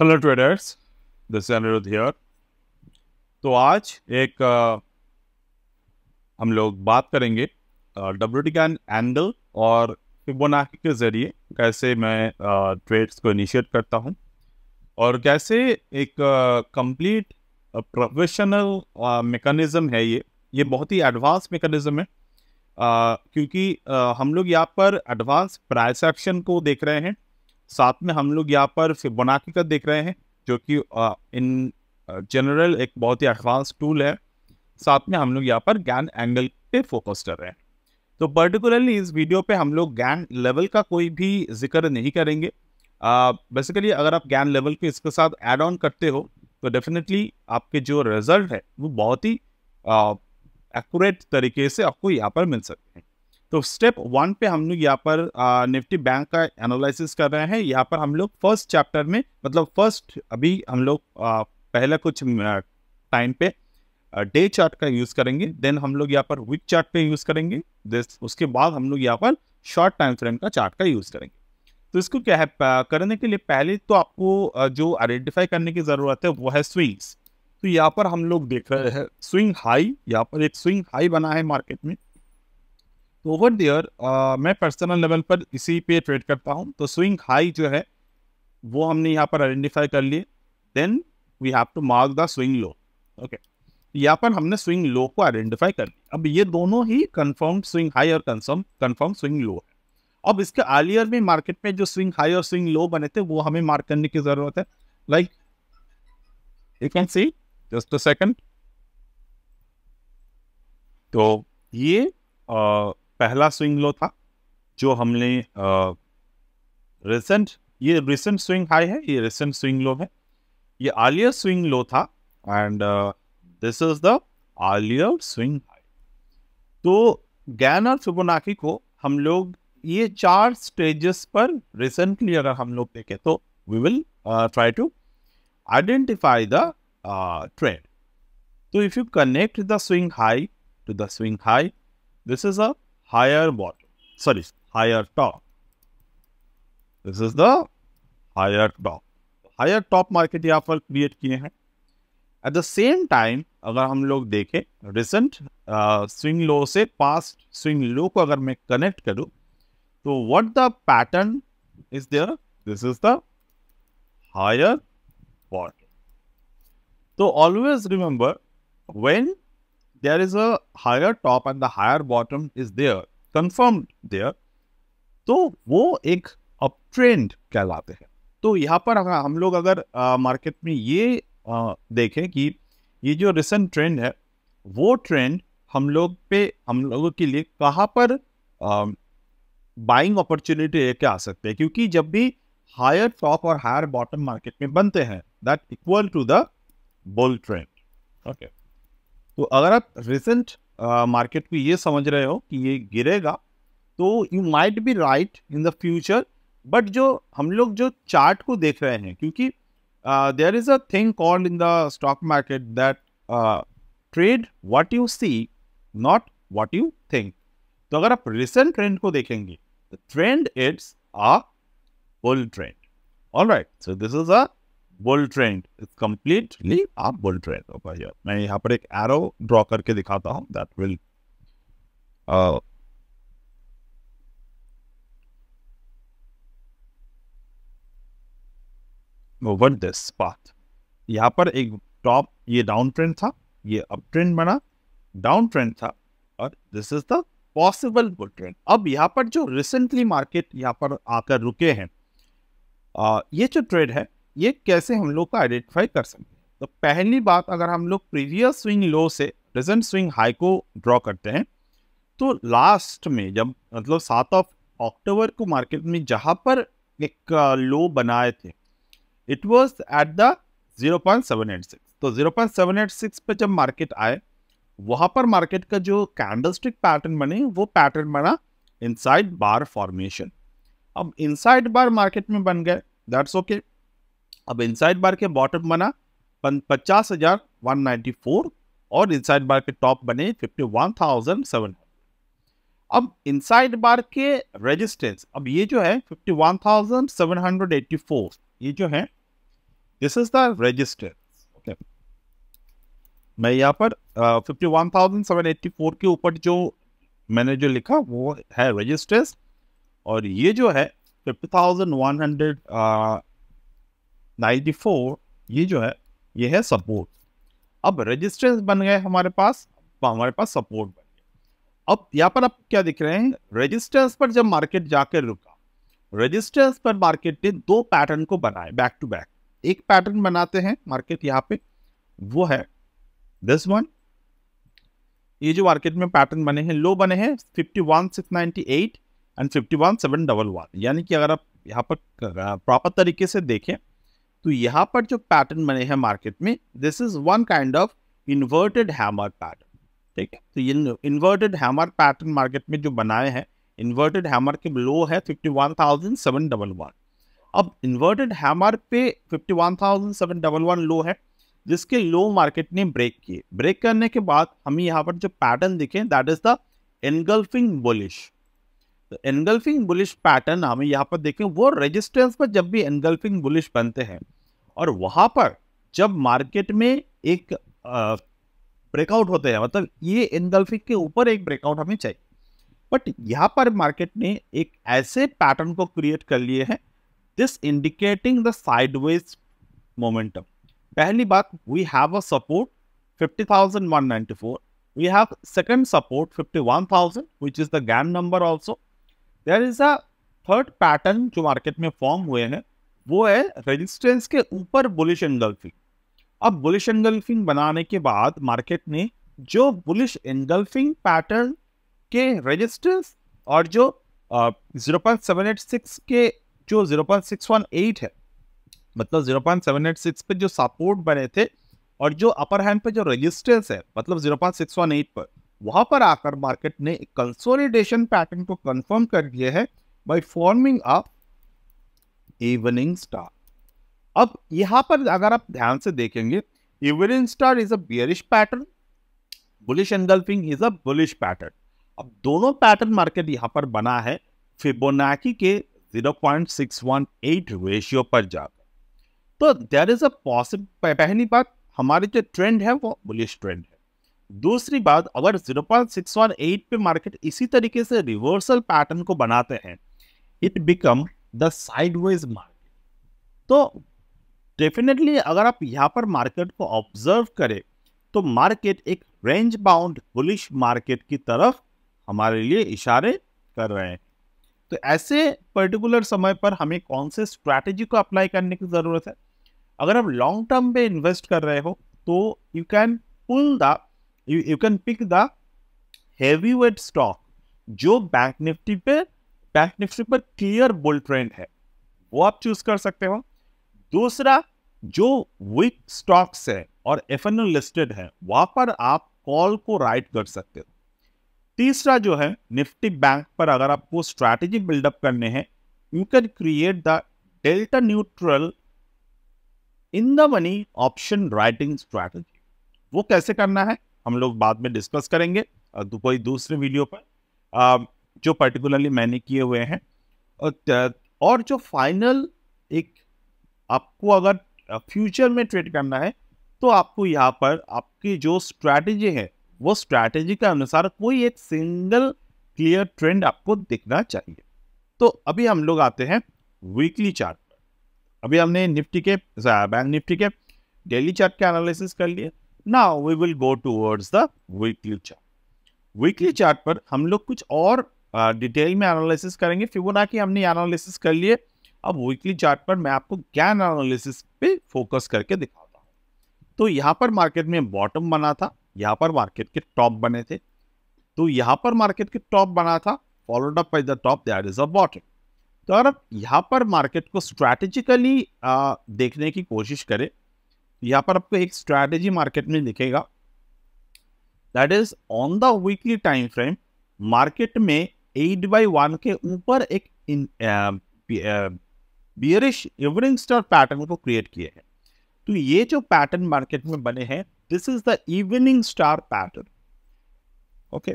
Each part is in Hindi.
Hello traders, this is Aniruddh here. तो आज एक हम लोग बात करेंगे डब्ल्यूटी कैन एंगल और फिबोनाची के ज़रिए कैसे मैं ट्रेड्स को इनिशिएट करता हूं और कैसे एक कंप्लीट प्रोफेशनल मैकेनिज्म है। ये बहुत ही एडवांस मैकेनिज्म है क्योंकि हम लोग यहाँ पर एडवांस प्राइस एक्शन को देख रहे हैं, साथ में हम लोग यहाँ पर फिबोनाची का देख रहे हैं जो कि इन जनरल एक बहुत ही एडवांस टूल है। साथ में हम लोग यहाँ पर गैन एंगल पे फोकस कर रहे हैं। तो पर्टिकुलरली इस वीडियो पे हम लोग गैन लेवल का कोई भी जिक्र नहीं करेंगे। बेसिकली अगर आप गैन लेवल के इसके साथ ऐड ऑन करते हो तो डेफिनेटली आपके जो रिजल्ट है वो बहुत ही एक्यूरेट तरीके से आपको यहाँ पर मिल सकते हैं। तो स्टेप 1 पे हम लोग यहाँ पर निफ्टी बैंक का एनालिसिस कर रहे हैं। यहाँ पर हम लोग फर्स्ट चैप्टर में अभी हम लोग पहले कुछ टाइम पे डे चार्ट का यूज़ करेंगे, देन हम लोग यहाँ पर वीक चार्ट पे यूज़ करेंगे, उसके बाद हम लोग यहाँ पर शॉर्ट टाइम फ्रेम का चार्ट का यूज़ करेंगे। तो इसको क्या है करने के लिए पहले तो आपको जो आइडेंटिफाई करने की ज़रूरत है वो है स्विंग्स। तो यहाँ पर हम लोग देख रहे हैं स्विंग हाई, यहाँ पर एक स्विंग हाई बना है मार्केट में। तो ओवर देयर मैं पर्सनल लेवल पर इसी पे ट्रेड करता हूँ। तो स्विंग हाई जो है वो हमने यहाँ पर आइडेंटिफाई कर लिए, then we have to mark the swing low. Okay, यहाँ पर हमने स्विंग लो को आइडेंटिफाई कर लिया। अब ये दोनों ही कंफर्म स्विंग हाई और कंफर्म स्विंग लो है। अब इसके अर्लियर में मार्केट में जो स्विंग हाई और स्विंग लो बने थे वो हमें मार्क करने की जरूरत है। Like you can C, just a second. तो ये पहला स्विंग लो था जो हमने रिसेंट स्विंग हाई है, ये रिसेंट स्विंग लो है। ये अर्लियर स्विंग लो था and this is the earlier swing high. तो गैन और फिबोनाची को हम लोग ये 4 स्टेजेस पर रिसेंटली अगर हम लोग देखें तो we will try to identify the trend. तो if you connect the swing high to the swing high, this is a higher top. This is the higher top. Higher top market यहाँ पर क्रिएट किए हैं। At the same time अगर हम लोग देखें रिसेंट स्विंग लो से पास्ट स्विंग लो को अगर मैं कनेक्ट करूँ तो what the pattern is there? This is the higher bottom. So always remember when there is a higher top and the higher bottom is there, confirmed there, तो वो एक अपट्रेंड कहलाते हैं। तो यहाँ पर अगर हम लोग मार्केट में ये देखें कि ये जो रिसेंट ट्रेंड है वो ट्रेंड हम लोगों के लिए कहाँ पर बाइंग अपॉर्चुनिटी लेके आ सकते हैं, क्योंकि जब भी हायर टॉप और हायर बॉटम मार्केट में बनते हैं that equal to the bull trend. Okay, तो अगर आप रिसेंट मार्केट को ये समझ रहे हो कि ये गिरेगा तो you might be right in the future, but जो हम लोग जो चार्ट को देख रहे हैं, क्योंकि there is a thing called in the stock market that trade what you see not what you think. तो अगर आप रिसेंट ट्रेंड को देखेंगे the trend it's a bull trend. Alright, so this is a bull trend, it's completely a bull trend over here. मैं यहाँ पर एक एरो ड्रॉ करके दिखाता हूँ that will over this path. यहाँ पर एक टॉप ये डाउन ट्रेंड था, ये अप ट्रेंड बना, डाउन ट्रेंड था, और this is the possible bull trend. अब यहाँ पर जो रिसेंटली मार्केट यहाँ पर आकर रुके हैं, ये जो ट्रेड है ये कैसे हम लोग को आइडेंटिफाई कर सकते हैं। तो पहली बात, अगर हम लोग प्रीवियस स्विंग लो से प्रेजेंट स्विंग हाई को ड्रॉ करते हैं तो लास्ट में जब मतलब 7 अक्टूबर को मार्केट में जहां पर एक लो बनाए थे इट वाज एट द 0.786। तो 0.786 पे जब मार्केट आए वहां पर मार्केट का जो कैंडलस्टिक पैटर्न बने वो पैटर्न बना इनसाइड बार फॉर्मेशन। अब इनसाइड बार मार्केट में बन गए, दैट्स ओके। अब इनसाइड बार के बॉटम बना 50,194 और इनसाइड बार के टॉप बने 51,700। अब इनसाइड बार के रेजिस्टेंस, अब ये जो है 51,784, ये जो है this is the resistance. Okay, मैं यहाँ पर 51,784 के ऊपर जो मैंने जो लिखा वो है रेजिस्टेंस, और ये जो है 50,194 ये जो है ये है सपोर्ट। अब रेजिस्टेंस बन गए हमारे पास सपोर्ट बन गया। अब यहाँ पर आप क्या दिख रहे हैं, रेजिस्टेंस पर जब मार्केट जाकर रुका, रेजिस्टेंस पर मार्केट ने दो पैटर्न को बनाए बैक टू बैक। एक पैटर्न बनाते हैं मार्केट यहाँ पे, वो है दिस वन। ये जो मार्केट में पैटर्न बने हैं, लो बने हैं 51,698 एंड 51,711, यानी कि अगर आप यहाँ पर प्रॉपर तरीके से देखें तो यहाँ पर जो पैटर्न बने हैं मार्केट में, this is one kind of inverted hammer pattern. ठीक है, तो ये इन्वर्टेड हैमर पैटर्न मार्केट में जो बनाए हैं, इन्वर्टेड हैमर के लो है 51,711। अब इन्वर्टेड हैमर पे 51,711 लो है, जिसके लो मार्केट ने ब्रेक किए। ब्रेक करने के बाद हमें यहाँ पर जो पैटर्न दिखे, that is the engulfing bullish. तो एनगल्फिंग बुलिश पैटर्न हमें यहाँ पर देखें, वो रेजिस्टेंस पर जब भी एनगल्फिंग बुलिश बनते हैं और वहां पर जब मार्केट में एक ब्रेकआउट होते हैं, मतलब ये एनगल्फिंग के ऊपर एक ब्रेकआउट हमें चाहिए, बट यहाँ पर मार्केट ने एक ऐसे पैटर्न को क्रिएट कर लिए हैं, this indicating the sideways momentum. पहली बात, we have a support 50,194, we have second support 51,000 which is the Gann number also. There is a third pattern जो मार्केट में फॉर्म हुए हैं, वो है रेजिस्टेंस के ऊपर बुलिश एंगल्फिंग। अब बुलिश एंगल्फिंग बनाने के बाद मार्केट ने जो बुलिश एंगल्फिंग पैटर्न के रेजिस्टेंस और जो 0.786 के जो 0.618 है, मतलब 0.786 पे जो सपोर्ट बने थे और जो अपर हैंड पे जो रेजिस्टेंस है मतलब 0.618 पर, वहां पर आकर मार्केट ने कंसोलिडेशन पैटर्न को कंफर्म कर दिया है by forming a evening star. अब यहां पर अगर आप ध्यान से देखेंगे, evening star is a bearish pattern, bullish engulfing is a bullish pattern. अब दोनों पैटर्न मार्केट यहां पर बना है फिबोनाची के 0.618 रेशियो पर जाकर। तो देयर इज अ पॉसिबल, पहली बात हमारी जो ट्रेंड है वो बुलिश ट्रेंड है। दूसरी बात, अगर 0.618 पे मार्केट इसी तरीके से रिवर्सल पैटर्न को बनाते हैं, it become the sideways market. तो डेफिनेटली अगर आप यहाँ पर मार्केट को ऑब्जर्व करें तो मार्केट एक रेंज बाउंड बुलिश मार्केट की तरफ हमारे लिए इशारे कर रहे हैं। तो ऐसे पर्टिकुलर समय पर हमें कौन से स्ट्रैटेजी को अप्लाई करने की जरूरत है? अगर आप लॉन्ग टर्म पे इन्वेस्ट कर रहे हो तो you can pick the heavy weight stock जो बैंक निफ्टी पर क्लियर बुल ट्रेंड है, वो आप चूज कर सकते हो। दूसरा, जो वीक स्टॉक्स है और एफएनओ लिस्टेड है, वहां पर आप कॉल को राइट कर सकते हो। तीसरा जो है, निफ्टी बैंक पर अगर आपको स्ट्रैटेजी बिल्डअप करने हैं, you can create the delta neutral in the money option writing strategy. वो कैसे करना है हम लोग बाद में डिस्कस करेंगे कोई दूसरे वीडियो पर, जो पर्टिकुलरली मैंने किए हुए हैं। और जो फाइनल एक आपको अगर फ्यूचर में ट्रेड करना है तो आपको यहाँ पर आपकी जो स्ट्रैटेजी है वो स्ट्रैटेजी के अनुसार कोई एक सिंगल क्लियर ट्रेंड आपको दिखना चाहिए। तो अभी हम लोग आते हैं वीकली चार्ट पर। अभी हमने बैंक निफ्टी के डेली चार्ट के एनालिसिस कर लिए। Now we will go towards the weekly chart. Weekly chart पर हम लोग कुछ और डिटेल में एनालिसिस करेंगे। फिबोनाची हमने एनालिसिस कर लिए, अब वीकली चार्ट पर मैं आपको गैन एनालिसिस पे फोकस करके दिखाता हूँ। तो यहाँ पर मार्केट में बॉटम बना था, यहाँ पर मार्केट के टॉप बने थे। तो यहाँ पर मार्केट के टॉप बना था, followed up by the top, that is a bottom. तो अगर आप यहाँ पर मार्केट को स्ट्रैटेजिकली देखने की कोशिश करें, यहाँ पर आपको एक स्ट्रैटेजी मार्केट में दिखेगा, that is on the weekly time frame market में 8/1 के ऊपर एक बियरिश इवनिंग स्टार पैटर्न को क्रिएट किए हैं। तो ये जो पैटर्न मार्केट में बने हैं, this is the evening star pattern. Okay,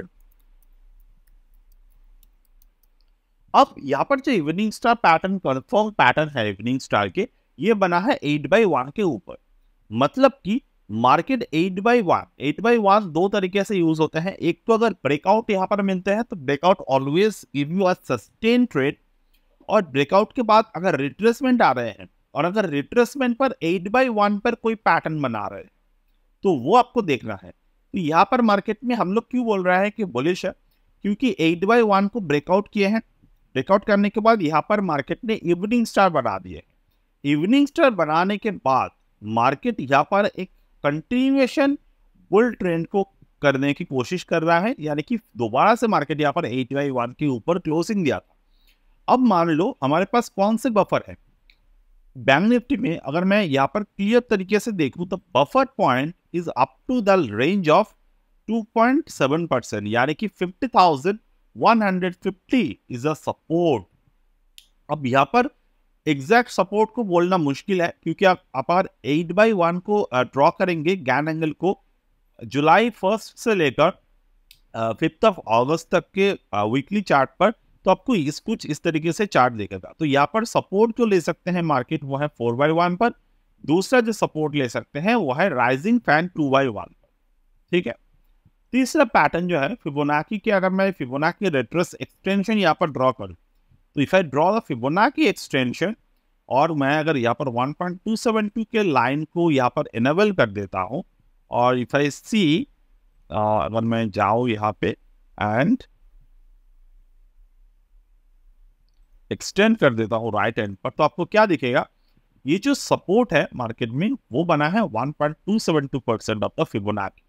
अब यहां पर जो evening star pattern confirm pattern है इवनिंग स्टार के, ये बना है 8/1 के ऊपर। मतलब कि मार्केट 8/1 दो तरीके से यूज होते हैं। एक तो अगर ब्रेकआउट यहाँ पर मिलते हैं तो breakout always give you a sustain trade, और ब्रेकआउट के बाद अगर रिट्रेसमेंट आ रहे हैं और अगर रिट्रेसमेंट पर 8/1 पर कोई पैटर्न बना रहे हैं तो वो आपको देखना है। तो यहाँ पर मार्केट में हम लोग क्यों बोल रहे हैं कि बुलिश है, क्योंकि 8/1 को ब्रेकआउट किए हैं। ब्रेकआउट करने के बाद यहाँ पर मार्केट ने इवनिंग स्टार बना दिए। इवनिंग स्टार बनाने के बाद मार्केट यहाँ पर एक कंटिन्यूएशन बुल ट्रेंड को करने की कोशिश कर रहा है, यानी कि दोबारा से मार्केट यहाँ पर 8/1 के ऊपर क्लोजिंग दिया था। अब मान लो हमारे पास कौन से बफर है बैंक निफ्टी में, अगर मैं यहाँ पर क्लियर तरीके से देखूं तो buffer point is up to the range of 2.7%, यानी कि 50,150 इज अ सपोर्ट। अब यहाँ पर एग्जैक्ट सपोर्ट को बोलना मुश्किल है, क्योंकि आप 8/1 को ड्रॉ करेंगे गैन एंगल को जुलाई 1 से लेकर 5 अगस्त तक के वीकली चार्ट पर, तो आपको कुछ इस तरीके से चार्ट दिखेगा। तो यहाँ पर सपोर्ट जो ले सकते हैं मार्केट वो है 4/1 पर। दूसरा जो सपोर्ट ले सकते हैं वो है राइजिंग फैन 2/1 पर। ठीक है। तीसरा पैटर्न जो है फिबोनाची के, अगर मैं फिबोनाची रेट्रेस एक्सटेंशन यहाँ पर ड्रॉ करूँ तो if I draw the Fibonacci extension और मैं अगर यहाँ पर 1.272 के लाइन को यहाँ पर इनेबल कर देता हूँ, और इफ आई सी अगर मैं जाऊँ यहाँ पे एंड एक्सटेंड कर देता हूँ राइट एंड पर, तो आपको क्या दिखेगा, ये जो सपोर्ट है मार्केट में वो बना है 1.272% of the Fibonacci.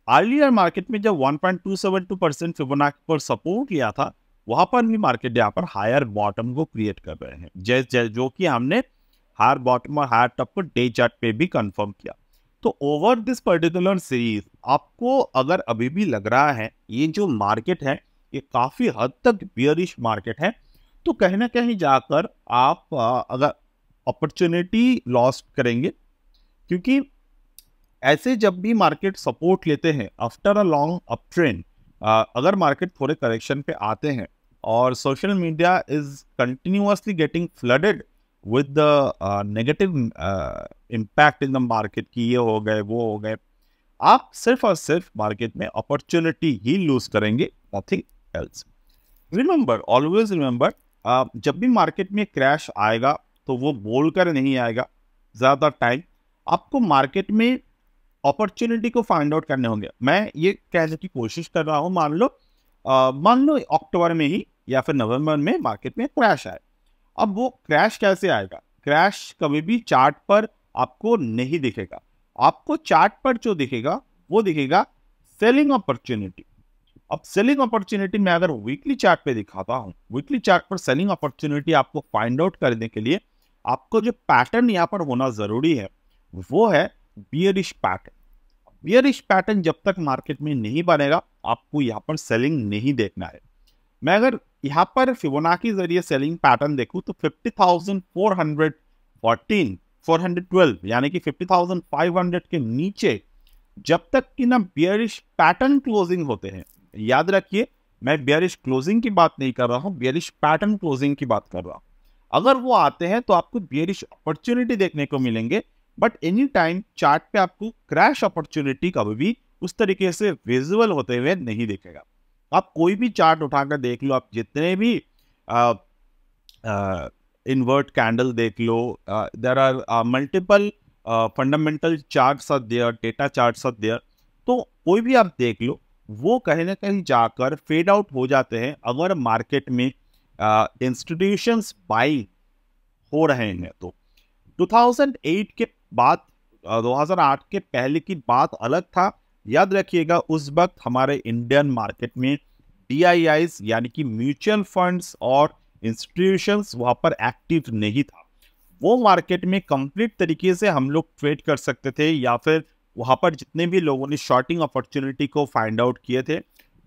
Earlier market में जब 1.272% फिबोनाची पर सपोर्ट लिया था, वहां पर भी मार्केट यहाँ पर हायर बॉटम को क्रिएट कर रहे हैं, जो कि हमने हायर बॉटम और हायर टॉप को डे चार्ट पे भी कंफर्म किया। तो ओवर दिस पर्टिकुलर सीरीज आपको अगर अभी भी लग रहा है ये जो मार्केट है ये काफी हद तक बियरिश मार्केट है, तो कहीं ना कहीं जाकर आप अगर अपॉर्चुनिटी लॉस करेंगे, क्योंकि ऐसे जब भी मार्केट सपोर्ट लेते हैं after a long up trend, अगर मार्केट थोड़े करेक्शन पे आते हैं और social media is continuously getting flooded with the negative impact in the market की ये हो गए वो हो गए, आप सिर्फ और सिर्फ मार्केट में अपॉर्चुनिटी ही लूज करेंगे, nothing else. Remember, always remember, जब भी मार्केट में क्रैश आएगा तो वो बोलकर नहीं आएगा। ज़्यादा टाइम आपको मार्केट में अपॉर्चुनिटी को फाइंड आउट करने होंगे। मैं ये कहने की कोशिश कर रहा हूँ, मान लो अक्टूबर में ही या फिर नवंबर में मार्केट में क्रैश आए। अब वो क्रैश कैसे आएगा? क्रैश कभी भी चार्ट पर आपको नहीं दिखेगा। आपको चार्ट पर जो दिखेगा वो दिखेगा सेलिंग अपॉर्चुनिटी। अब सेलिंग अपॉर्चुनिटी में अगर वीकली चार्ट पे दिखाता हूं, वीकली चार्ट पर सेलिंग अपॉर्चुनिटी आपको फाइंड आउट करने के लिए आपको जो पैटर्न यहाँ पर होना जरूरी है वो है बियरिश पैटर्न। बियरिश पैटर्न जब तक मार्केट में नहीं बनेगा आपको यहाँ पर सेलिंग नहीं देखना है। मैं अगर यहाँ पर फिबोनाची जरिए सेलिंग पैटर्न देखूं तो 50,412 यानी कि 50,500 के नीचे जब तक कि ना बियरिश पैटर्न क्लोजिंग होते हैं, याद रखिए मैं बियरिश क्लोजिंग की बात नहीं कर रहा हूं, बियरिश पैटर्न क्लोजिंग की बात कर रहा हूं। अगर वो आते हैं तो आपको बियरिश अपॉर्चुनिटी देखने को मिलेंगे, बट एनी टाइम चार्ट पे आपको क्रैश अपॉर्चुनिटी कभी भी उस तरीके से विजुअल होते हुए नहीं दिखेगा। आप कोई भी चार्ट उठाकर देख लो, आप जितने भी इन्वर्ट कैंडल देख लो, there are multiple fundamental charts are there, data charts are there, तो कोई भी आप देख लो वो कहीं ना कहीं जाकर फेड आउट हो जाते हैं अगर मार्केट में इंस्टीट्यूशंस बाइंग हो रहे हैं। तो 2008 के बाद 2008 के पहले की बात अलग था। याद रखिएगा उस वक्त हमारे इंडियन मार्केट में DIIs यानी कि म्यूचुअल फंड्स और इंस्टीट्यूशंस वहां पर एक्टिव नहीं था। वो मार्केट में कंप्लीट तरीके से हम लोग ट्रेड कर सकते थे, या फिर वहां पर जितने भी लोगों ने शॉर्टिंग अपॉर्चुनिटी को फाइंड आउट किए थे,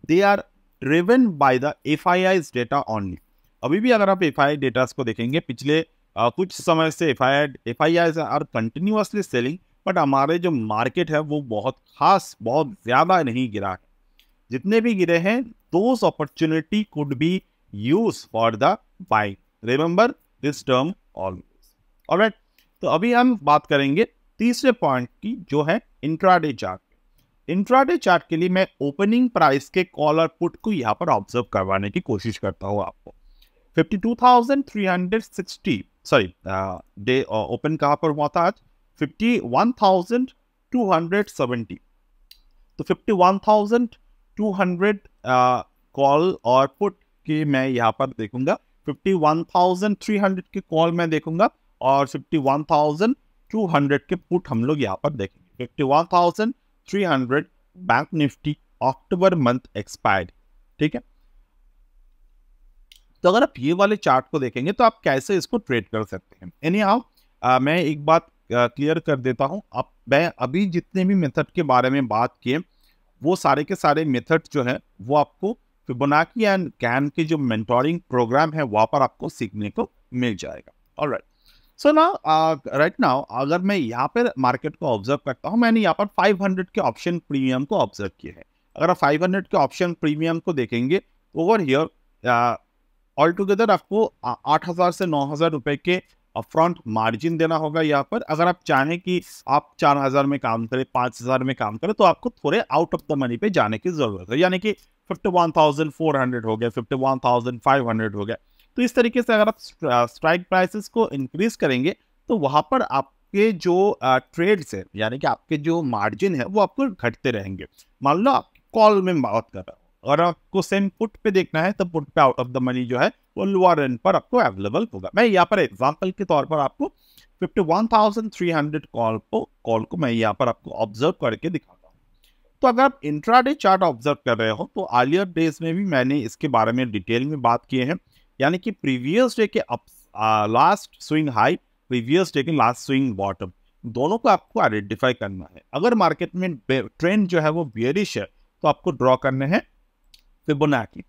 they are driven by the FIIs data only. अभी भी अगर आप FII डेटा को देखेंगे, पिछले कुछ समय से FIIs are continuously selling, but हमारे जो मार्केट है वो बहुत ज्यादा नहीं गिरा है। जितने भी गिरे हैं those opportunity could be use for the buying. Remember this term always. Alright, तो अभी हम बात करेंगे तीसरे पॉइंट की, जो है इंट्राडे चार्ट। इंट्राडे चार्ट के लिए मैं ओपनिंग प्राइस के कॉल और पुट को यहाँ पर ऑब्जर्व करवाने की कोशिश करता हूँ आपको। 52,360 सॉरी डे ओपन कहाँ पर हुआ था आज? 51,270। तो 51,200 कॉल और पुट की मैं यहाँ पर देखूंगा, 51,300 के कॉल मैं देखूंगा और 51,200 के पुट हम लोग यहाँ पर देखेंगे। 51,300 बैंक निफ्टी अक्टूबर मंथ एक्सपायर्ड, ठीक है। तो अगर आप ये वाले चार्ट को देखेंगे तो आप कैसे इसको ट्रेड कर सकते हैं। एनीहाउ मैं एक बात क्लियर कर देता हूं। अब मैं अभी जितने भी मेथड के बारे में बात किए, वो सारे के सारे मेथड जो है वो आपको फिबोनाची एंड गैन के जो मेंटोरिंग प्रोग्राम है वहां पर आपको सीखने को मिल जाएगा। Alright, so now right now अगर मैं यहाँ पर मार्केट को ऑब्जर्व करता हूँ, मैंने यहाँ पर 500 के ऑप्शन प्रीमियम को ऑब्जर्व किया है। अगर आप 500 के ऑप्शन प्रीमियम को देखेंगे, ओवर हियर ऑल टुगेदर आपको 8,000 से 9,000 रुपए के अपफ्रंट मार्जिन देना होगा यहाँ पर। अगर आप चाहें कि आप 4,000 में काम करें, 5,000 में काम करें, तो आपको थोड़े आउट ऑफ द मनी पे जाने की जरूरत है, यानी कि 51,400 हो गया, 51,500 हो गया। तो इस तरीके से अगर आप स्ट्राइक प्राइसेस को इंक्रीज करेंगे तो वहां पर आपके जो ट्रेड्स है, यानी कि आपके जो मार्जिन है, वो आपको घटते रहेंगे। मान लो आप कॉल में बात कर रहे हो, और आपको सेम पुट पे देखना है तो पुट पे आउट ऑफ द मनी जो है वो लोअर एंड पर आपको अवेलेबल होगा। मैं यहाँ पर एग्जांपल के तौर पर आपको 51,300 कॉल को मैं यहाँ पर आपको ऑब्जर्व करके दिखाता हूँ। तो अगर आप इंट्राडे चार्ट ऑब्जर्व कर रहे हो तो अर्लियर डेज में भी मैंने इसके बारे में डिटेल में बात किए हैं, यानी कि प्रीवियस डे के last swing high, previous day के लास्ट स्विंग बॉटम, दोनों को आपको आइडेंटिफाई करना है। अगर मार्केट में ट्रेंड जो है वो बेयरिश है तो आपको ड्रॉ करने हैं फिबोनाची,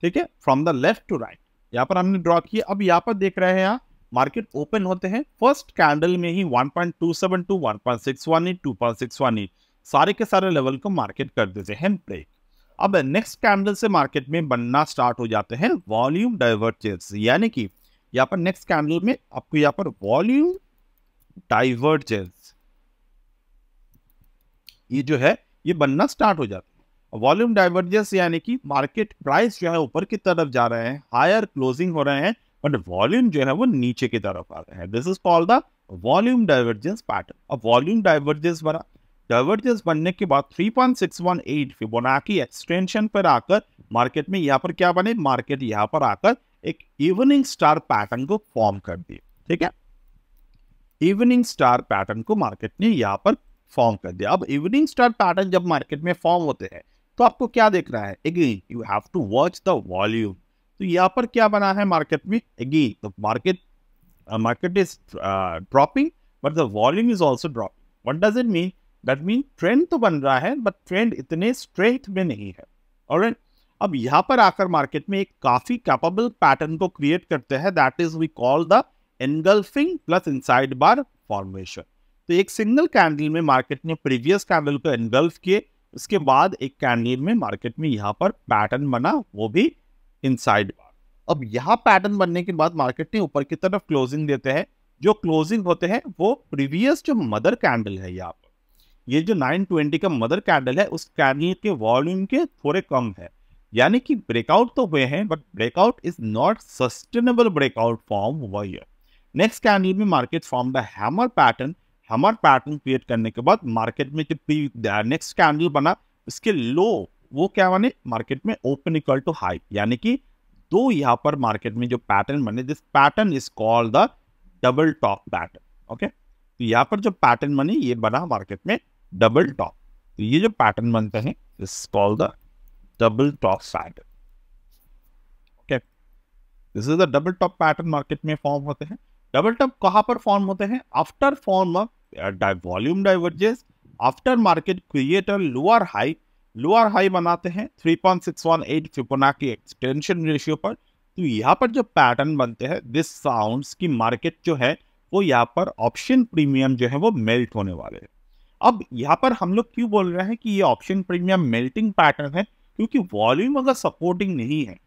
ठीक है, from the left to right. यहाँ पर हमने ड्रॉ किया। अब यहाँ पर देख रहे हैं, यहाँ मार्केट ओपन होते हैं फर्स्ट कैंडल में ही 1.272, 1.618, 2.618 सारे के सारे लेवल को मार्केट कर देते हैं ब्रेक। अब नेक्स्ट कैंडल से मार्केट में बनना स्टार्ट हो जाते हैं वॉल्यूम डाइवर्जेंस, यानी कि यहाँ पर नेक्स्ट कैंडल में आपको यहाँ पर वॉल्यूम डाइवर्जेंस ये जो है ये बनना स्टार्ट हो जाता है। वॉल्यूम डाइवर्जेंस यानी कि मार्केट प्राइस जो है ऊपर की तरफ जा रहे हैं, हायर क्लोजिंग हो रहे हैं, बट वॉल्यूम जो है वो नीचे की तरफ आ रहे हैं। This is called the volume divergence pattern. अब वॉल्यूम डाइवर्जेंस बना, डाइवर्जेंस बनने के बाद 3.618 फिबोनाची एक्सटेंशन पर आकर मार्केट में यहाँ पर क्या बने, मार्केट यहाँ पर आकर एक इवनिंग स्टार पैटर्न को फॉर्म कर दिए, ठीक है। इवनिंग स्टार पैटर्न को मार्केट ने यहाँ पर फॉर्म कर दिया। अब इवनिंग स्टार पैटर्न जब मार्केट में फॉर्म होते हैं तो आपको क्या देख रहा है, again you have to watch the volume. तो यहाँ पर क्या बना है मार्केट में, अगेन तो market is dropping but the volume is also dropping. What does it mean? That mean trend तो बन रहा है बट ट्रेंड इतने स्ट्रेंथ में नहीं है। ऑलराइट, अब यहाँ पर आकर मार्केट में एक काफी कैपेबल पैटर्न को क्रिएट करते हैं, that is we call the engulfing plus inside bar formation. तो एक सिंगल कैंडल में मार्केट ने प्रीवियस कैंडल को एनगल्फ किए, उसके बाद एक कैंडल में मार्केट में यहाँ पर पैटर्न बना, वो भी इनसाइड बार। अब यहाँ पैटर्न बनने के बाद मार्केट ने ऊपर की तरफ क्लोजिंग देते हैं। जो क्लोजिंग होते हैं वो प्रीवियस जो मदर कैंडल है, यहाँ पर ये जो 920 का मदर कैंडल है, उस कैंडल के वॉल्यूम के थोड़े कम है, यानी कि ब्रेकआउट तो हुए हैं but breakout is not sustainable breakout form हुआ है। नेक्स्ट कैंडल में market form the hammer pattern. Hammer pattern create करने के बाद मार्केट में जो नेक्स्ट कैंडल बना, उसके लो वो क्या बने, मार्केट में ओपन इक्वल टू हाई, यानी कि दो यहाँ पर मार्केट में जो पैटर्न बने, this pattern is called the double top pattern. Okay, तो यहाँ पर जो पैटर्न बने ये बना मार्केट में डबल टॉप। तो ये जो पैटर्न बनते हैं this called the double top pattern. Okay, this is the double top pattern market में फॉर्म होते हैं। डबल टॉप कहाँ पर फॉर्म होते हैं? After form of volume divergence, after market create a lower high, lower high बनाते हैं 3.618 फिबोनाची एक्सटेंशन रेशियो पर। तो यहाँ पर जो पैटर्न बनते हैं, दिस साउंड्स की मार्केट जो है वो यहाँ पर ऑप्शन प्रीमियम जो है वो मेल्ट होने वाले हैं। अब यहाँ पर हम लोग क्यों बोल रहे हैं कि ये ऑप्शन प्रीमियम मेल्टिंग पैटर्न है? क्योंकि वॉल्यूम अगर सपोर्टिंग नहीं है,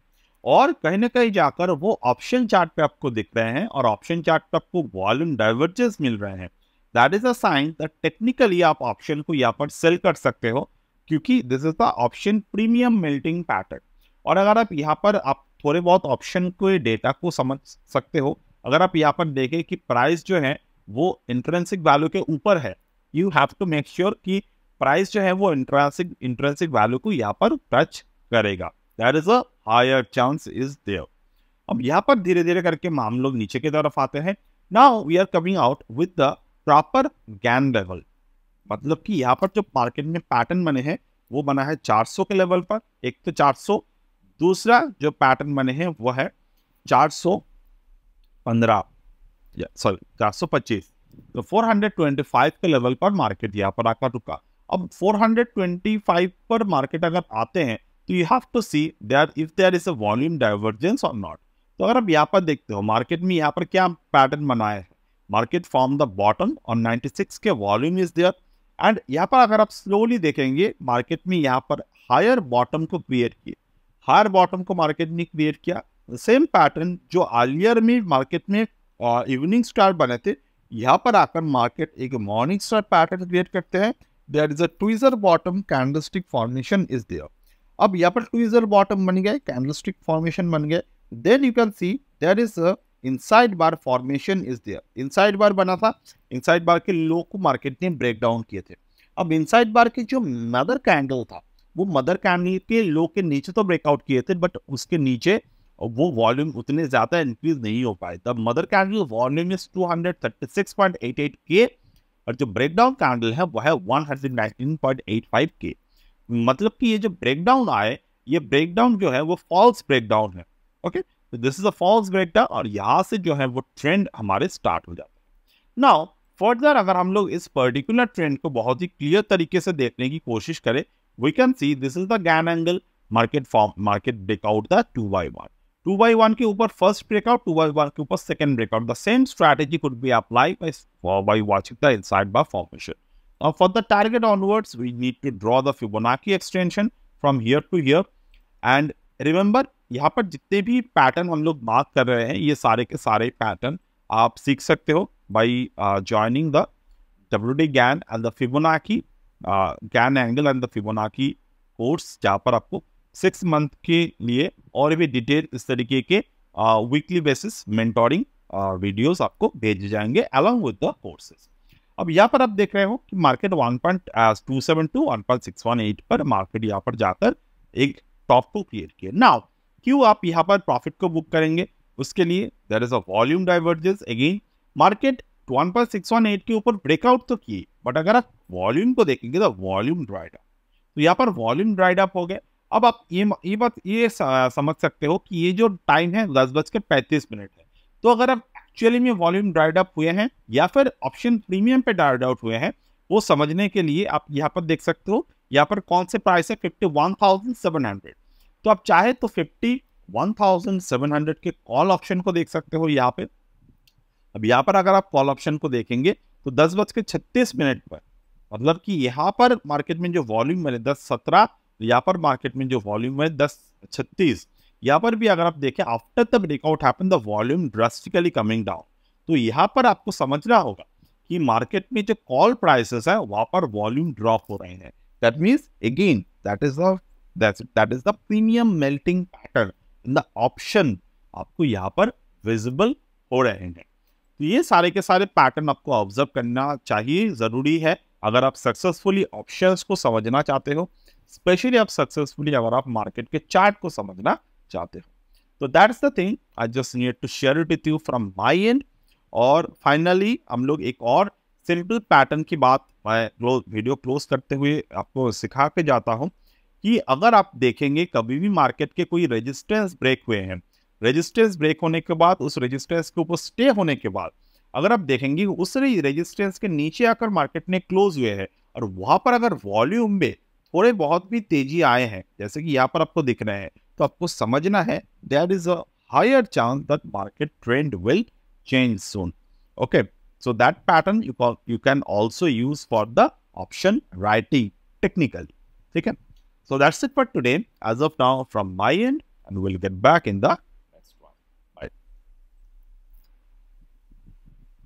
और कहीं ना कहीं जाकर वो ऑप्शन चार्ट पे आपको दिख रहे हैं और ऑप्शन चार्ट पे आपको वॉल्यूम डाइवर्जेंस मिल रहे हैं, that is a sign that technically आप ऑप्शन को यहाँ पर सेल कर सकते हो, क्योंकि this is the option premium melting pattern. और अगर आप यहाँ पर आप थोड़े बहुत ऑप्शन के डेटा को समझ सकते हो, अगर आप यहाँ पर देखें कि प्राइस जो है वो इंट्रिंसिक वैल्यू के ऊपर है, you have to make sure कि प्राइस जो है वो इंट्रिंसिक वैल्यू को यहाँ पर टच करेगा, that is a higher chance is there. अब यहाँ पर धीरे धीरे करके हम लोग नीचे की तरफ आते हैं। Now we are coming out with the proper Gann level, मतलब कि यहाँ पर जो मार्केट में पैटर्न बने हैं वो बना है 400 के लेवल पर, एक तो 400, दूसरा जो पैटर्न बने हैं वो है 415 सॉरी 425, तो 425 के लेवल पर मार्केट यहाँ पर आकर रुका। अब 425 पर मार्केट अगर आते हैं तो you have to see that if there is a volume divergence और नॉट। तो अगर आप यहाँ पर देखते हो मार्केट में यहाँ पर क्या पैटर्न बनाया है, मार्केट फ्रॉम द बॉटम और 96 के वॉल्यूम इज देयर, एंड यहाँ पर अगर आप स्लोली देखेंगे मार्केट में यहाँ पर हायर बॉटम को क्रिएट किए, हायर बॉटम को मार्केट ने क्रिएट किया। सेम पैटर्न जो अर्लियर में मार्केट में इवनिंग स्टार बने थे, यहाँ पर आकर मार्केट एक मॉर्निंग स्टार पैटर्न क्रिएट करते हैं, there is a tweezer bottom candlestick formation is there. अब यहाँ पर ट्विजर बॉटम बन गए, कैंडलस्टिक फॉर्मेशन बन गए, then you can see there is a inside bar formation is there. Inside bar बना था, इनसाइड बार के लो को मार्केट ने ब्रेक डाउन किए थे। अब इनसाइड बार की जो मदर कैंडल था वो मदर कैंडल के लो के नीचे तो ब्रेकआउट किए थे, बट उसके नीचे वो वॉल्यूम उतने ज्यादा इंक्रीज नहीं हो पाए। The mother candle volume is 236.88 के, और जो ब्रेकडाउन कैंडल है वो है 119.85 के। मतलब कि ये जो ब्रेकडाउन आए, ये ब्रेकडाउन जो है वो फॉल्स ब्रेकडाउन है। ओके, तो this is a false breakdown, और यहाँ से जो है वो ट्रेंड हमारे स्टार्ट हो जाता है। नाउ फर्दर अगर हम लोग इस पर्टिकुलर ट्रेंड को बहुत ही क्लियर तरीके से देखने की कोशिश करें, we can see this is the Gann angle, market breakout the 2x1, 2x1 के ऊपर फर्स्ट ब्रेकआउट, 2x1 के ऊपर second breakout. The same strategy could be applied by watching the inside bar formation. Now for the target onwards, we need to draw the Fibonacci extension from here to here, and remember यहाँ पर जितने भी पैटर्न हम लोग बात कर रहे हैं, ये सारे के सारे पैटर्न आप सीख सकते हो by joining the WD GAN and the Fibonacci GAN angle and the Fibonacci course, जहाँ पर आपको 6 मंथ के लिए और भी डिटेल इस तरीके के वीकली बेसिस मेंटोरिंग वीडियोस आपको भेजे जाएंगे अलॉन्ग विद द कोर्सेज। अब यहाँ पर आप देख रहे हो कि मार्केट 1.272 1.618 पर मार्केट यहाँ पर जाकर एक टॉप को क्रिएट किया। नाउ क्यों आप यहाँ पर प्रॉफिट को बुक करेंगे, उसके लिए there is a volume divergence. Again market 1.618 के ऊपर ब्रेकआउट तो किए, बट अगर आप वॉल्यूम को देखेंगे तो वॉल्यूम ड्राइड अप, तो यहाँ पर वॉल्यूम ड्राइड अप हो गए। अब आप ये बात ये समझ सकते हो कि ये जो टाइम है 10:35 है, तो अगर आप एक्चुअली में वॉल्यूम ड्राइड अप हुए हैं या फिर ऑप्शन प्रीमियम पे ड्राइड आउट हुए हैं, वो समझने के लिए आप यहाँ पर देख सकते हो यहाँ पर कौन से प्राइस है 51,700। तो आप चाहे तो 51,700 के कॉल ऑप्शन को देख सकते हो यहाँ पे। अब यहाँ पर अगर आप कॉल ऑप्शन को देखेंगे तो 10:36 पर, मतलब कि यहाँ पर मार्केट में जो वॉल्यूम है 10:17, यहाँ पर मार्केट में जो वॉल्यूम है 10:36, यहाँ पर भी अगर आप देखें after the breakout happen the volume drastically coming down. तो यहाँ पर आपको समझना होगा कि मार्केट में जो कॉल प्राइसेस है वहां पर वॉल्यूम ड्रॉप हो रहे हैं। That means again that is the premium melting pattern in the option आपको यहाँ पर विजिबल हो रहे हैं। तो ये सारे के सारे पैटर्न आपको ऑब्जर्व करना चाहिए, जरूरी है अगर आप सक्सेसफुली ऑप्शंस को समझना चाहते हो, स्पेशली आप सक्सेसफुली अगर आप मार्केट के चार्ट को समझना चाहते हो। तो that's the thing I just need to share it with you from my end. और फाइनली हम लोग एक और सिंपल पैटर्न की बात मैं वीडियो क्लोज करते हुए आपको सिखा के जाता हूं कि अगर आप देखेंगे कभी भी मार्केट के कोई रेजिस्टेंस ब्रेक हुए हैं, रेजिस्टेंस ब्रेक होने के बाद उस रेजिस्टेंस के ऊपर स्टे होने के बाद अगर आप देखेंगे उस रेजिस्टेंस के नीचे आकर मार्केट ने क्लोज हुए हैं और वहां पर अगर वॉल्यूम में थोड़े बहुत भी तेजी आए हैं जैसे कि यहाँ पर आपको दिख रहे हैं, तो आपको समझना है there is a higher chance that market trend will change soon. Okay, so that pattern you can also use for the option writing technically. Okay, so that's it for today as of now from my end, and we'll get back in the